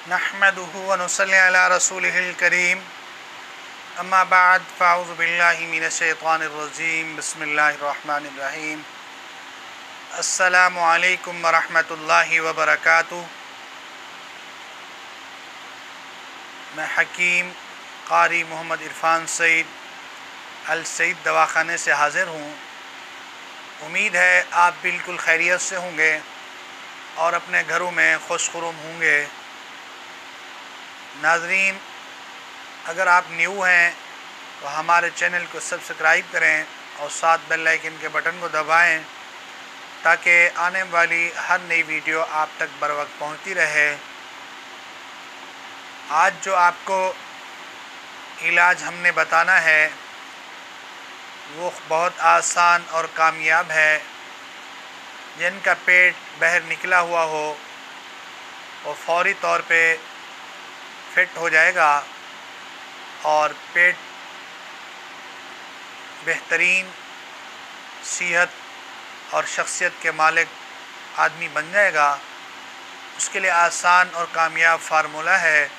नहमदुहु व नुसल्ली अला रसूलिहिल करीम अम्मा बाद फ़अऊज़ु बिल्लाहि मिनश शैतानिर रजीम बिस्मिल्लाहिर रहमानिर रहीम। अस्सलामु अलैकुम व रहमतुल्लाहि व बरकातुहू। मैं हकीम क़ारी मोहम्मद इरफ़ान सईद अल सईद दवाख़ाने से हाज़िर हूँ। उम्मीद है आप बिल्कुल खैरियत से होंगे और अपने घरों में खुशखुरुम होंगे। नाज़रीन, अगर आप न्यू हैं तो हमारे चैनल को सब्सक्राइब करें और साथ बेल आइकन के बटन को दबाएं ताकि आने वाली हर नई वीडियो आप तक बर वक्त पहुँचती रहे। आज जो आपको इलाज हमने बताना है वो बहुत आसान और कामयाब है। जिनका पेट बाहर निकला हुआ हो वो फौरी तौर पे फिट हो जाएगा और पेट बेहतरीन सेहत और शख्सियत के मालिक आदमी बन जाएगा। उसके लिए आसान और कामयाब फार्मूला है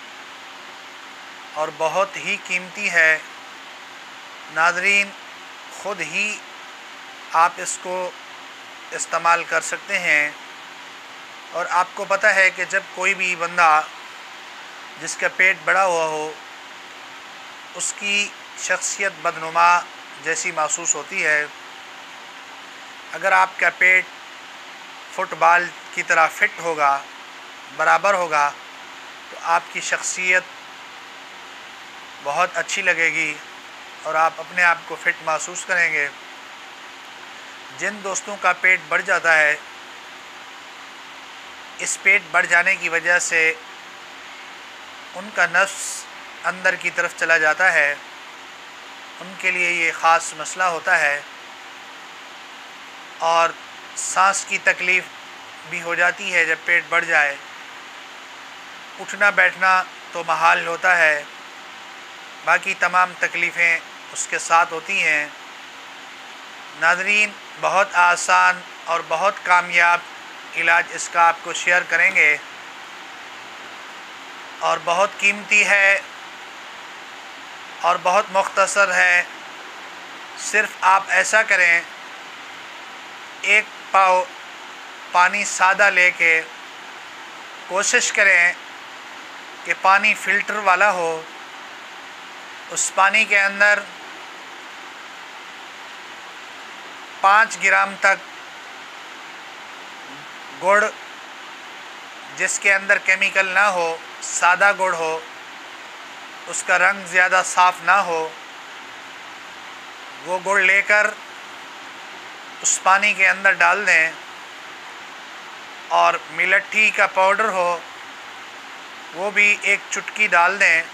और बहुत ही कीमती है। नाज़रीन, ख़ुद ही आप इसको इस्तेमाल कर सकते हैं। और आपको पता है कि जब कोई भी बंदा जिसका पेट बड़ा हुआ हो उसकी शख्सियत बदनुमा जैसी महसूस होती है। अगर आपका पेट फुटबॉल की तरह फिट होगा, बराबर होगा, तो आपकी शख्सियत बहुत अच्छी लगेगी और आप अपने आप को फ़िट महसूस करेंगे। जिन दोस्तों का पेट बढ़ जाता है, इस पेट बढ़ जाने की वजह से उनका नफ्स अंदर की तरफ चला जाता है, उनके लिए ये ख़ास मसला होता है और सांस की तकलीफ़ भी हो जाती है। जब पेट बढ़ जाए उठना बैठना तो महाल होता है, बाकी तमाम तकलीफ़ें उसके साथ होती हैं। नाज़रीन, बहुत आसान और बहुत कामयाब इलाज इसका आपको शेयर करेंगे और बहुत कीमती है और बहुत मुख्तसर है। सिर्फ़ आप ऐसा करें, एक पाव पानी सादा लेके कोशिश करें कि पानी फ़िल्टर वाला हो। उस पानी के अंदर 5 ग्राम तक गुड़, जिसके अंदर केमिकल ना हो, सादा गुड़ हो, उसका रंग ज़्यादा साफ़ ना हो, वो गुड़ लेकर उस पानी के अंदर डाल दें। और मिलट्ठी का पाउडर हो वो भी एक चुटकी डाल दें,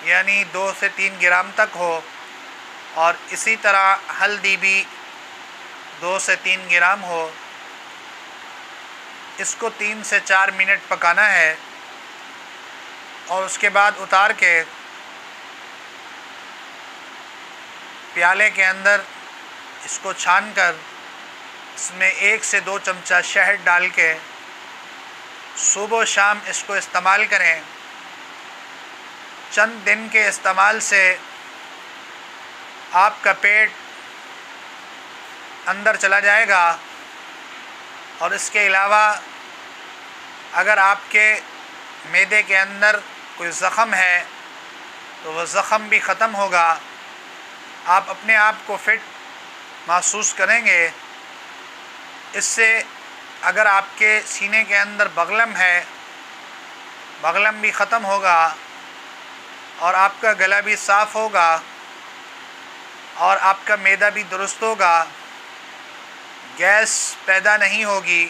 यानी 2 से 3 ग्राम तक हो। और इसी तरह हल्दी भी 2 से 3 ग्राम हो। इसको 3 से 4 मिनट पकाना है और उसके बाद उतार के प्याले के अंदर इसको छान कर इसमें 1 से 2 चमचा शहद डाल के सुबह शाम इसको इस्तेमाल करें। चंद दिन के इस्तेमाल से आपका पेट अंदर चला जाएगा। और इसके अलावा अगर आपके मैदे के अंदर कोई ज़ख़म है तो वह ज़ख़म भी ख़त्म होगा। आप अपने आप को फ़िट महसूस करेंगे। इससे अगर आपके सीने के अंदर बगलम है, बगलम भी ख़त्म होगा और आपका गला भी साफ़ होगा और आपका मैदा भी दुरुस्त होगा। गैस पैदा नहीं होगी।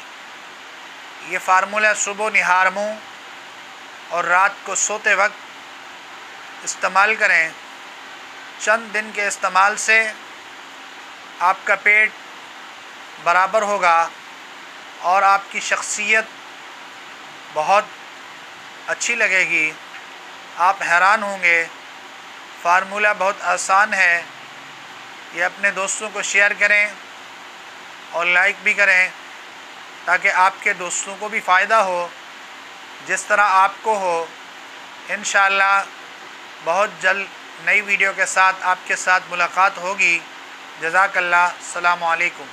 ये फार्मूला सुबह निहार मुँह और रात को सोते वक्त इस्तेमाल करें। चंद दिन के इस्तेमाल से आपका पेट बराबर होगा और आपकी शख्सियत बहुत अच्छी लगेगी। आप हैरान होंगे। फार्मूला बहुत आसान है। ये अपने दोस्तों को शेयर करें और लाइक भी करें ताकि आपके दोस्तों को भी फ़ायदा हो जिस तरह आपको हो। इंशाअल्लाह बहुत जल्द नई वीडियो के साथ आपके साथ मुलाकात होगी। जज़ाकल्लाह। अस्सलामु अलैकुम।